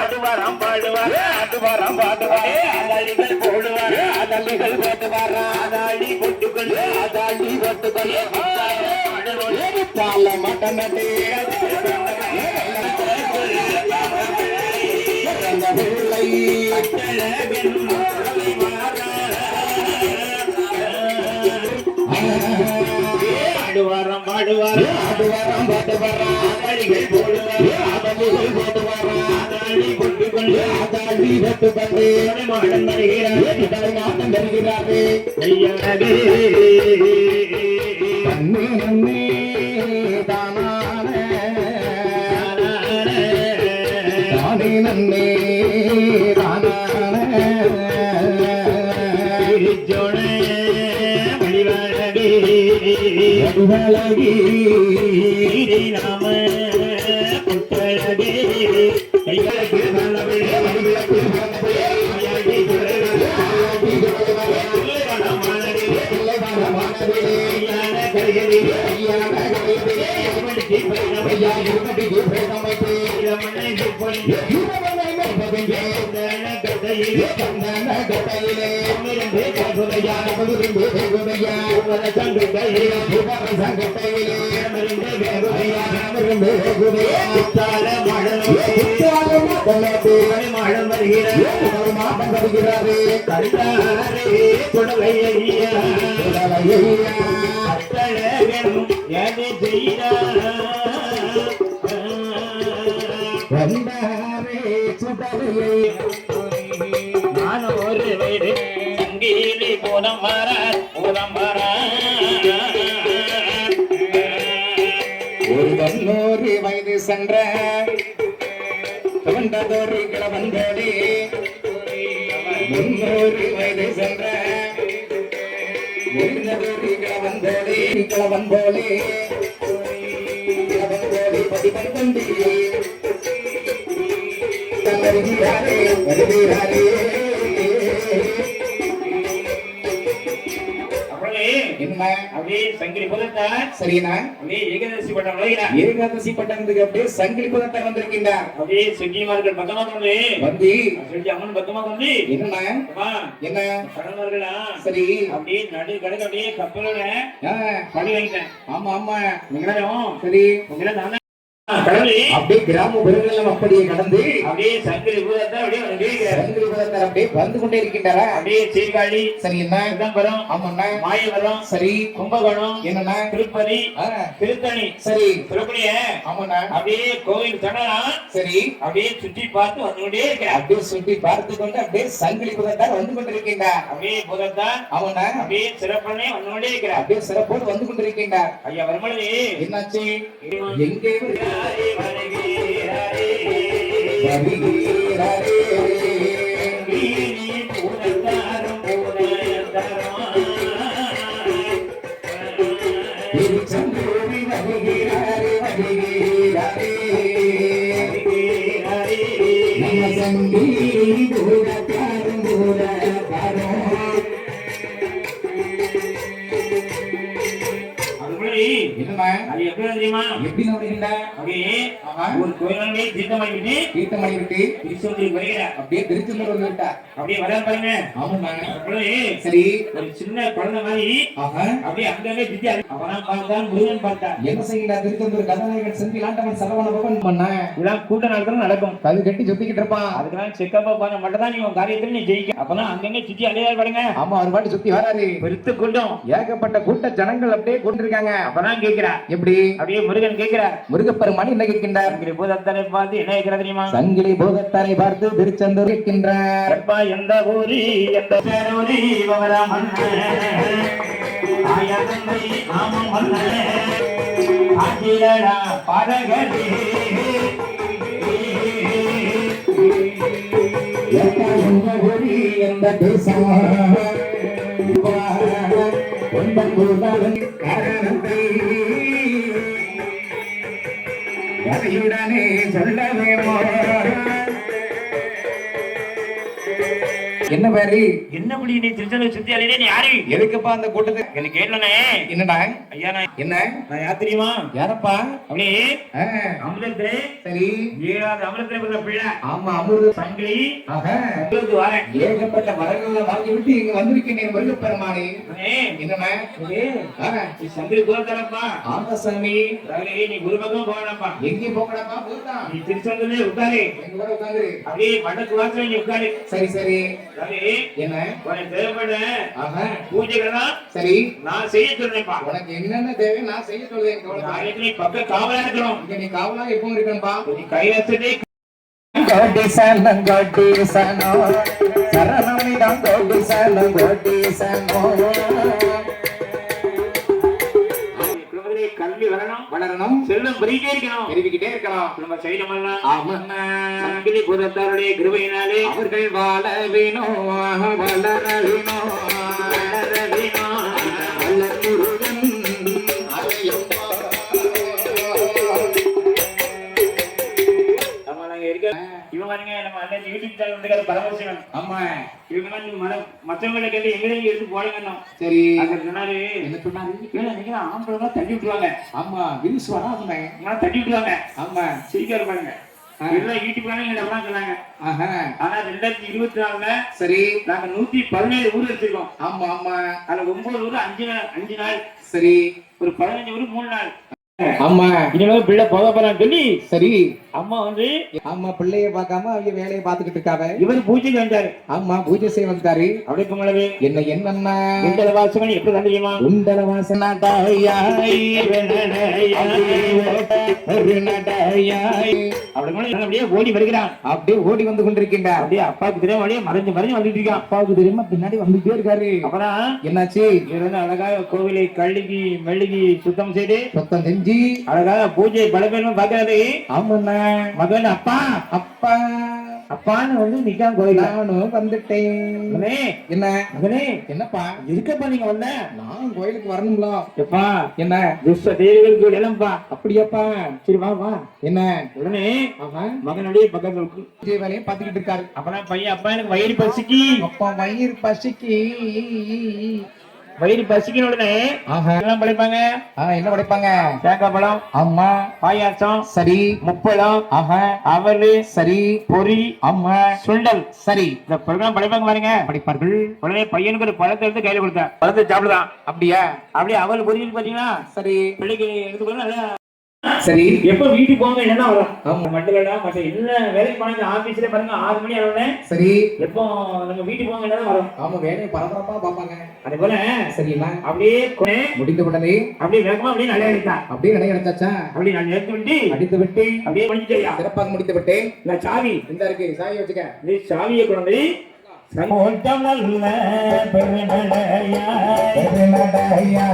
ஆடுவாராம் பாடுவார் ஆடுவாராம் பாடுவார் ஆதாளிகள் போடுவார் ஆதாளிகள் போட்டுவார் ஆதாளி போட்டுக்கொள் ஆதாளி போட்டுக்கொள் தாள மட்டனே ஆடுவாராம் பாடுவார் ஆடுவாராம் பாடுவார் ஆதாளிகள் போடுவார் ஆதாளிகள் போடுவார் ஆதாளி போட்டுக்கொள் ஆதாளி போட்டுக்கொண்டு மாடன் வருகிறார் மாட்டம் வருகிறார் ஐயனே நன்னே நன்னே தானானே தானே நன்னே தானானே ஜோனே வடிவழகி நாம புத்தழகி கைகளுக்கு நல்லவிழே வடிவிளக்கு ஒரு வயது சென்ற வந்ததொரு கிழவந்தோடி 300 வயது சென்ற முடிந்ததொரு கிழவந்தோடி கிழவந்தோடி கிழவந்தோடி பதிபந்தண்டி வருகிறாரே வருகிறாரே என்ன அப்படியே சங்கிலி புதத்தார் சரிண்ணா அப்படியே ஏகாதசி பட்டம் நுழைகிறார். ஏகாதசி பட்டணத்துக்கு அப்படியே சங்கிலி புதத்தார் வந்திருக்கின்றார். அப்படியே செட்டிமார்கள் பக்கமா வந்து வந்து செட்டி அம்மன் பக்கமா வந்து என்னண்ணா என்ன கடனவர்களா சரி அப்படியே நடு கடக்கு அப்படியே கப்பலோட பழி வாங்கிட்டேன். ஆமா ஆமா உங்களாலும் சரி உங்களை நானே கடவுளே அப்படியே கிராம பெருங்கெல்லாம் அப்படியே கடந்து அப்படியே சங்கிலி பூதத்தார் அப்படியே வந்து சங்கிலி புதத்தார் அப்படியே வந்து கொண்டே இருக்கின்றாரா. அப்படியே சீர்காழி சரி என்ன சிதம்பரம் ஆமாண்ணா மாயவரம் சரி கும்பகோணம் என்னண்ணா திருப்பதி திருத்தணி சரி திருப்பதிய ஆமாண்ணா அப்படியே கோவில் தடலாம் சரி அப்படியே சுற்றி பார்த்து வந்து கொண்டே இருக்கிறார். அப்படியே சுற்றி பார்த்து கொண்டு அப்படியே சங்கிலி புதத்தார் வந்து கொண்டிருக்கின்றார். அப்படியே பூதத்தார் ஆமாண்ணா அப்படியே சிறப்பனே வந்து கொண்டே இருக்கிறார். அப்படியே சிறப்போடு வந்து கொண்டிருக்கின்றார். ஐயா வருமளவே என்னாச்சு எங்கே வருகிறாரே வருகிறாரே பூதத்தாரும் திருச்செந்தூரி வருகிறாரே வருகிறாரே நம்ம சங்கிலி புதத்தாரும் புதத்தாரும் என்னம்மா அது எப்படி தெரியுமா எப்படி வருகின்ற அப்படியே ஒரு கோயிலே தீர்த்தமாகிட்டு தீர்த்தமாகிவிட்டு திருச்செந்தூருக்கு வருகிறார். அப்படியே திருச்செந்தூர் வந்து விட்டா அப்படியே வராது பாருங்க. ஆமாங்க அப்படியே சரி ஒரு சின்ன குழந்தை மாதிரி ஆஹா அப்படியே அங்கங்கே திட்டி அவனா பார்த்தான் முருகன் பார்த்தான். என்ன செய்யல திருச்செந்தூர் கதாநாயகன் செந்தில் ஆண்டவன் சரவண பவன் பண்ண இதெல்லாம் கூட்ட நாட்கள் நடக்கும். கது கட்டி சுத்திக்கிட்டு இருப்பான். அதுக்கெல்லாம் செக்கப்பா பண்ண மட்டும் தான் நீ உன் காரியத்துல நீ ஜெயிக்க. அப்பதான் அங்கங்கே சுத்தி அலையா பாருங்க. ஆமா அவர் பாட்டு சுத்தி வராரு. பெருத்து கூட்டம் ஏகப்பட்ட கூட்ட ஜனங்கள் அப்படியே கொண்டிருக்காங்க. அப்பதான் கேட்கிறா எப்படி அப்படியே முருகன் கேட்கிறார். முருகப்பெருமான் என்ன கேட்கின்றார்? சங்கிலி பூதத்தாரை பார்த்து என்ன கேட்கிறார் தெரியுமா? சங்கிலி பூதத்தாரை பார்த்து திருச்செந்தூர் கேட்கின்றார். எந்த ஊரி எந்த பேரூரி பவராமன் ஆயதந்தை நாமம் வந்தன ஆகிரடா பாரகரே எந்த ஊரி எந்த தேசம் கதையுடனே சொல்ல வேணுமோ? என்ன பேரு என்ன புள்ளி நீ திருச்செந்தூர் சுத்தி அலையிலே நீ யாரு? எதுக்குப்பா அந்த கூட்டத்தை எனக்கு கேட்டனே. என்னடா ஐயா நான் என்ன நான் யார் தெரியுமா? யாரப்பா? அப்படியே அமிர்தத்திலே சரி ஏழாவது அமிர்தத்திலே பிறந்த பிள்ளை. ஆமா அமிர்த சங்கிலி ஆஹா உங்களுக்கு வரேன். ஏகப்பட்ட வரங்களை வாங்கி விட்டு இங்க வந்திருக்கேன் முருகப்பெருமானே. என்னண்ணா சங்கிலி பூதத்தாரப்பா. ஆமா சாமி நீ குரு பக்கம் போகணப்பா. எங்கே போகணப்பா? பூதான் நீ திருச்செந்தூர்ல உட்காரு. எங்க கூட உட்காரு. அப்படியே வடக்கு வாசல் நீ உட்காரு. சரி சரி என்ன உனக்கு தேவைப்பட ஆஹா பூஜைகள்லாம் சரி நான் செய்ய சொல்றேன்ப்பா. உனக்கு என்னென்ன தேவை நான் செய்ய சொல்றேன். நீ பக்க காவலா இருக்கணும். இங்க நீ காவலா எப்பவும் இருக்கணும்பா. நீ கைலாசத்தை கோடி சனம் கோடி சனோ சரணமிடம் கோடி சனம் கோடி சனோ. கல்வி வரணும் வளரணும் செல்வம் பெருகிட்டே இருக்கணும் பெருகிக்கிட்டே இருக்கலாம். நம்ம செய்யணும். ஆமாண்ணா சங்கிலி பூதத்தாருடைய கிருபையினாலே அவர்கள் வாழ வேணும் வளர வேணும் வளர வேணும். வளர்முருகன் இவங்க பாருங்க நம்ம அண்ணன் யூடியூப் சேனல் வந்து பரமசிவன். ஆமா இவங்க மற்றவங்களை கேட்டு எங்கேயும் எடுத்து போடுங்க. சரி சொன்னாரு என்ன சொன்னாரு? நீங்க ஆம்பளை தட்டி விட்டுருவாங்க. ஆமா விரிசு வராதுங்க தட்டி விட்டுருவாங்க. ஆமா சீக்கிரம் பாருங்க யூடியூப் சொன்னாங்க. ஆனா 2024 சரி நாங்க 117 ஊர் வச்சிருக்கோம். ஆமா ஆமா அதுல 9 ஊர் 5 நாள் சரி ஒரு 15 ஊர் 3 நாள். ஆமா இனிமே பிள்ளை போக போறான்னு சொல்லி சரி அம்மா வந்து ஆமா பிள்ளைய பார்க்காம அவங்க வேலையை பார்த்துக்கிட்டு இருக்காங்க. இவர் பூஜைக்கு வந்தாரு. ஆமா பூஜை செய்ய வந்தாரு. அப்படி கும்பலவே என்ன என்னன்னா குண்டல வாசகன் எப்படி தெரியுமா? குண்டல அப்படியே ஓடி வருகிறான். அப்படியே ஓடி வந்து கொண்டிருக்கின்றார். அப்படியே அப்பாவுக்கு தெரியாம வழியே மறைஞ்சு வந்துட்டு இருக்கான். அப்பாவுக்கு தெரியுமா பின்னாடி வந்துட்டே இருக்காரு. அப்புறம் என்னாச்சு? இவர் அழகாக கோவிலை கழுகி மெழுகி சுத்தம் செய்து சுத்தம் செஞ்சு அழகாக பூஜை பலபேரும் பார்க்காது. ஆமாண்ணா மகன் அப்பா அப்பா அப்பான்னு வந்து நிக்கான் கோயில். நானும் வந்துட்டேன். என்ன மகனே என்னப்பா இருக்கப்பா நீங்க வந்த? நான் கோயிலுக்கு வரணும்ல. எப்பா என்ன துஷ்ட தேவிகள் இளம்பா. அப்படியாப்பா? சரி வா வா. என்ன உடனே மகனுடைய பக்கத்துல பூஜை வேலையை பார்த்துக்கிட்டு இருக்காரு. அப்பதான் பையன் அப்பா எனக்கு வயிறு பசிக்கு. அப்பா வயிறு பசிக்கு வயிறு பசிக்கணும் உடனே ஆஹா. எல்லாம் படைப்பாங்க. என்ன படைப்பாங்க? தேங்காய் பழம், ஆமா. பாயாசம், சரி. முப்பழம், ஆஹா. அவல், சரி. பொரி, ஆமா. சுண்டல், சரி. இந்த பொருட்கள் படைப்பாங்க பாருங்க. படிப்பார்கள். உடனே பையனுக்கு ஒரு பழத்தை எடுத்து கையில கொடுத்தேன். பழத்தை சாப்பிடுதான். அப்படியா? அப்படியே அவல் பொரிஞ்சு பாத்தீங்களா? சரி. பிள்ளைக்கு எடுத்துக்கணும். நல்லா சரி. எப்ப வீட்டுக்கு போங்க என்னன்னா வரும். ஆமா. மட்டும் இல்ல மற்ற எல்லா வேலைக்கு போனாங்க. ஆபீஸ்ல பாருங்க 6 மணி ஆனோடனே சரி. எப்போ நம்ம வீட்டுக்கு போங்க என்னதான் வரும். ஆமா, வேலையை பரபரப்பா பாப்பாங்க. அதே போல சரிங்களா? அப்படியே முடிந்த உடனே அப்படியே வேகமா அப்படியே நல்லா அடித்தான். அப்படியே நடை அடைச்சாச்சா? அப்படியே நான் எடுத்து விட்டு அடித்து விட்டு அப்படியே முடிஞ்சிட்டேயா. சிறப்பாக முடித்து விட்டேன். இந்த சாவி இந்த இருக்கு, சாவி வச்சுக்க. நீ சாவியை கொண்டு ஓட்டம் நல்ல பெருநடையா பெருநடையா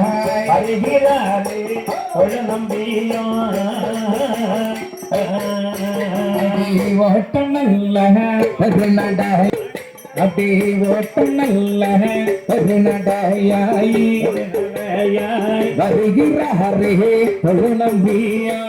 வருகிறாரே ஒரு நம்பியும் ஓட்டம் நல்ல பெருநடை அப்படி ஓட்டம் நல்ல பெருநடையாய் வருகிறாரே ஒரு நம்பியா.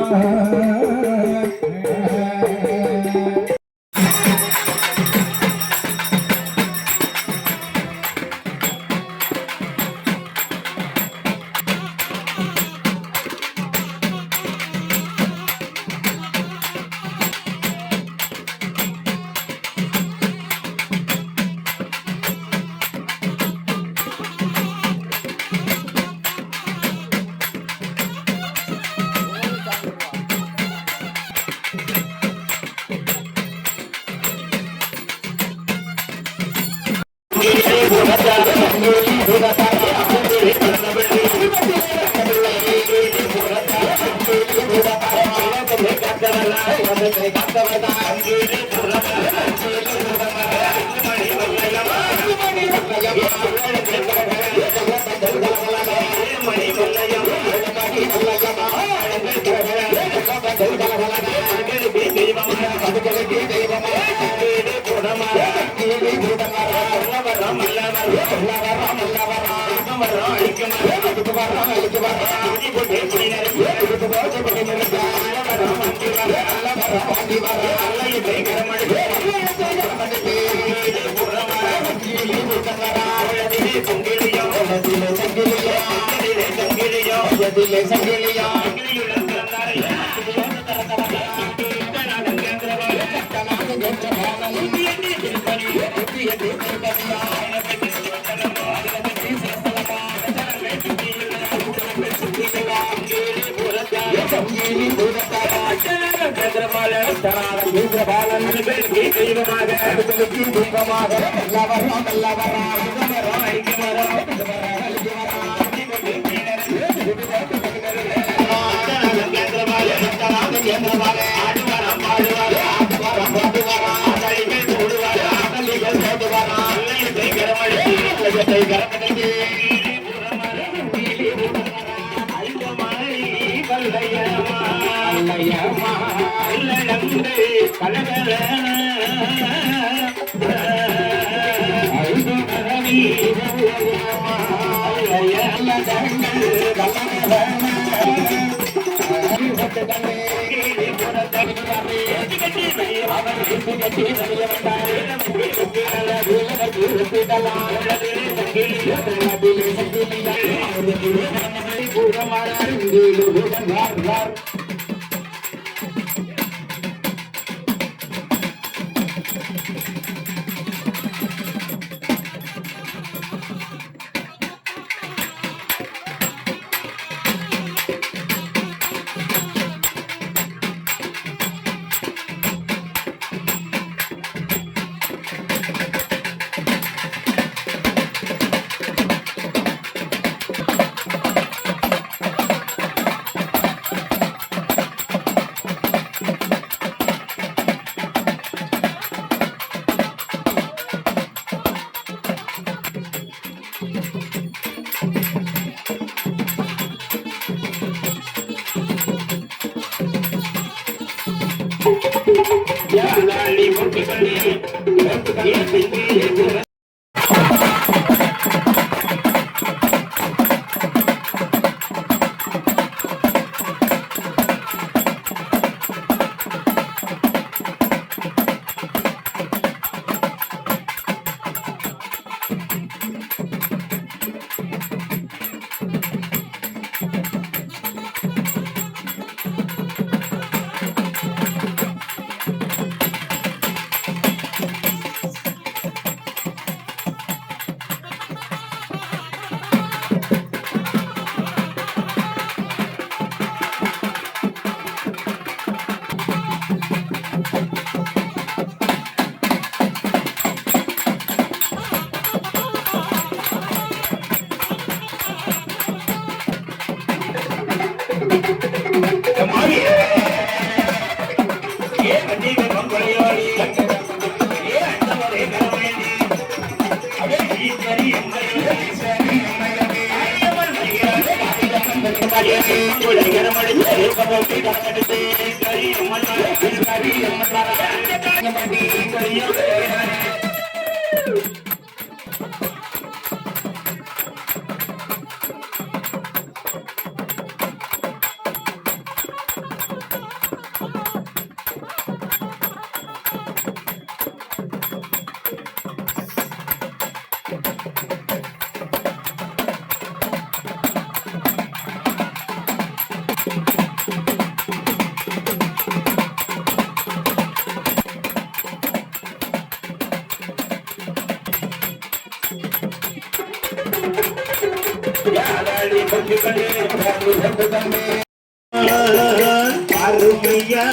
அருமையா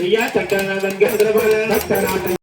ஐயா சட்டநாதன் சட்டநாதன்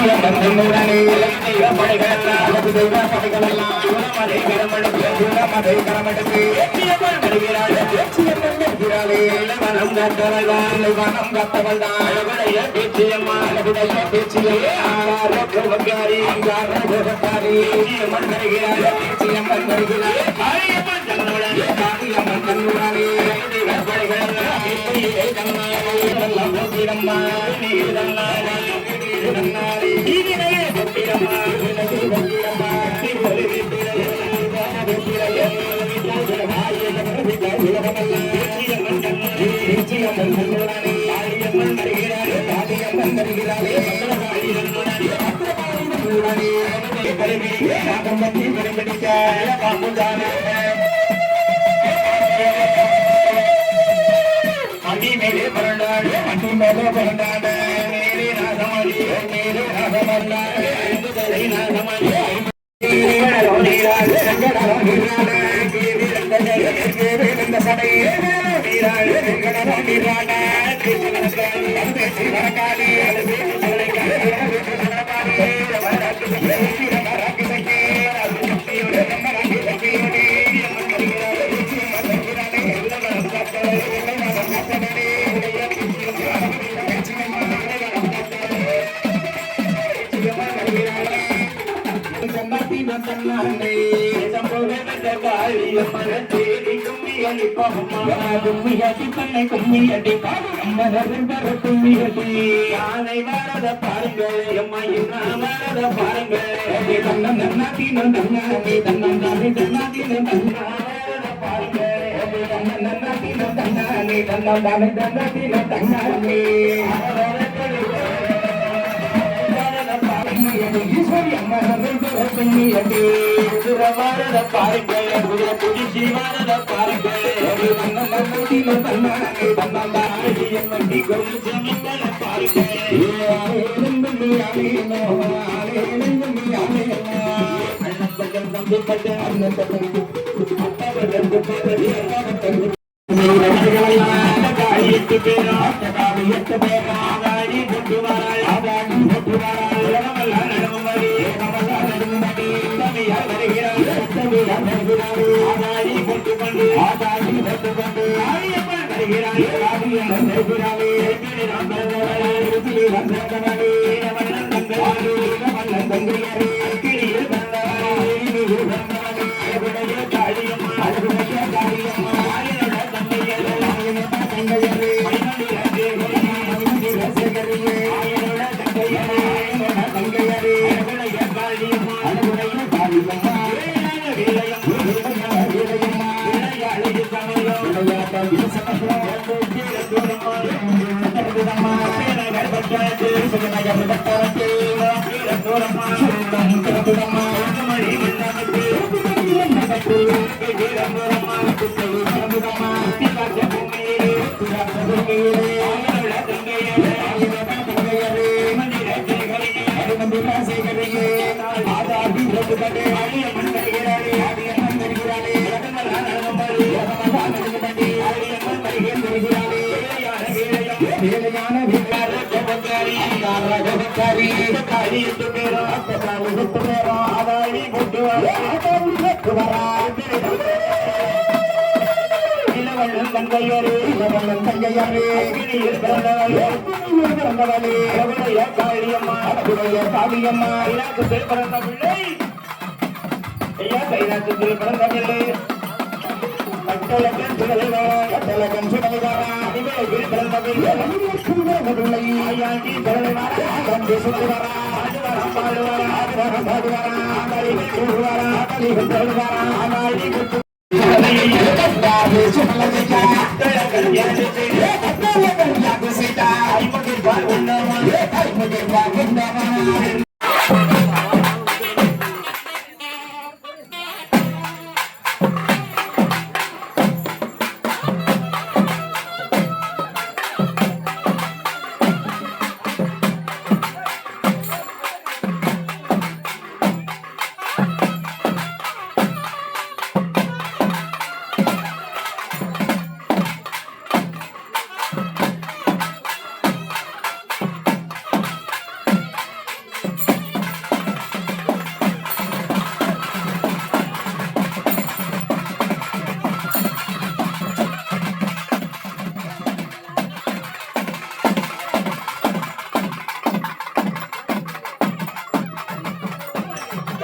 காளியம்மன் தன்னுடனே தெய்வ படைகளெல்லாம் தெய்வ படைகளெல்லாம் குணமதை கரமெடுத்து குணமதை கரமெடுத்து எச்சியம்மன் வருகிறாள் எச்சியம்மன் வருகிறாளே வனம் கத்தவள்தான் வனம் கத்தவள்தான் அழகுடைய பேச்சியம்மா அழகுடைய பேச்சியம்மா ஆரோக்கியவக்காரி ஆரோக்கியவக்காரி எச்சியம்மன் வருகிறாள் எச்சியம்மன் வருகிறாள் காளியம்மன் தன்னுடனே காளியம்மன் தன்னுடனே தெய்வ படைகளெல்லாம் எச்சியை தன்னாலே எல்லாம் போகிறம்மா நீர் தன்னாலே தன்னாலே நீதினையே போகிறம்மா போகிறம்மா அடி மேலே பரண்டாடு அடி மேலே பரண்டாடு மேலே நாகமணி மேலே நாகமல்லாடு நாகமணி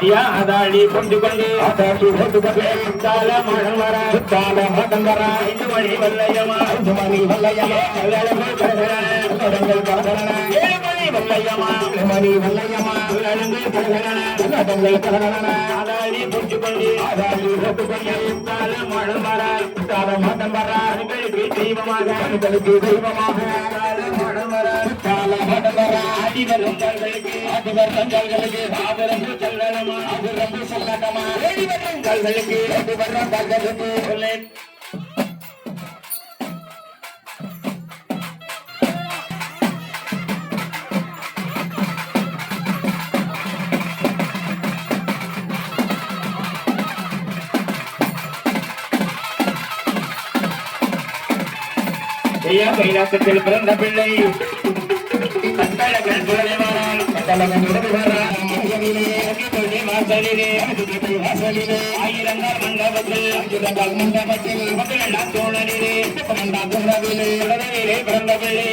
ஐயா அதாடி கொண்டு கொண்டு அதாடி கொண்டு கொண்டு சுத்தால மகன் வர சுத்தால மகன் வர 5 மணி வல்லையம்மா 5 மணி வல்லையம்மா கல்யாணங்கள் கலகலன 7 மணி வல்லையம்மா 7 மணி வல்லையம்மா கல்யாணங்கள் கலகலன அதாடி கொண்டு கொண்டு அதாடி கொண்டு கொண்டு சுத்தால மகன் வர சுத்தால மகன் வர உங்களுக்கு தெய்வமாக மகன் வர சுத்தால மகன் வர ஆதிவரும் தங்களுக்கு ஆபரம்பு செல்லணுமா ஆபரம்பு செல்லணுமா ஏடிவரும் கல்களுக்கு ஏடிவரும் கல்களுக்கு சொல்லே ஐயா கைலாசத்தில் பிறந்த பிள்ளை கட்டழகன் சுழலிவாரால் கட்டழகன் உடல்வாரால் வாசலிலே ஆயிரங்கால் மண்டபத்தில் மக்களெல்லாம் தோழனிலே பிறந்த பிள்ளை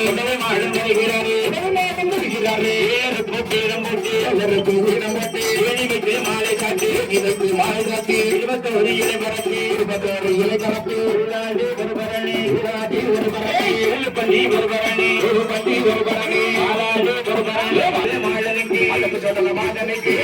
உடலை மாடும் வருகிறாரே கூட்டிடம் போட்டி எளிமைக்கு மாலை காட்டி இதற்கு மாலை காட்டி 21 இலை பரப்பி 21 இலை பரப்பி பள்ளி ஒரு பரணி ஆளாடு ஒரு பரணி மாடனுக்கு அதற்கு சொல்ல மாடனுக்கு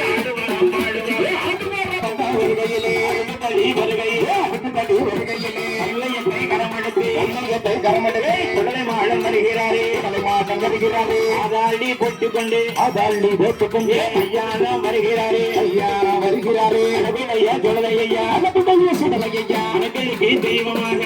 போட்டுக்கொண்டு ஐயானா வருகிறாரே ஐயா சொல்லையா சுடலையா தெய்வமாக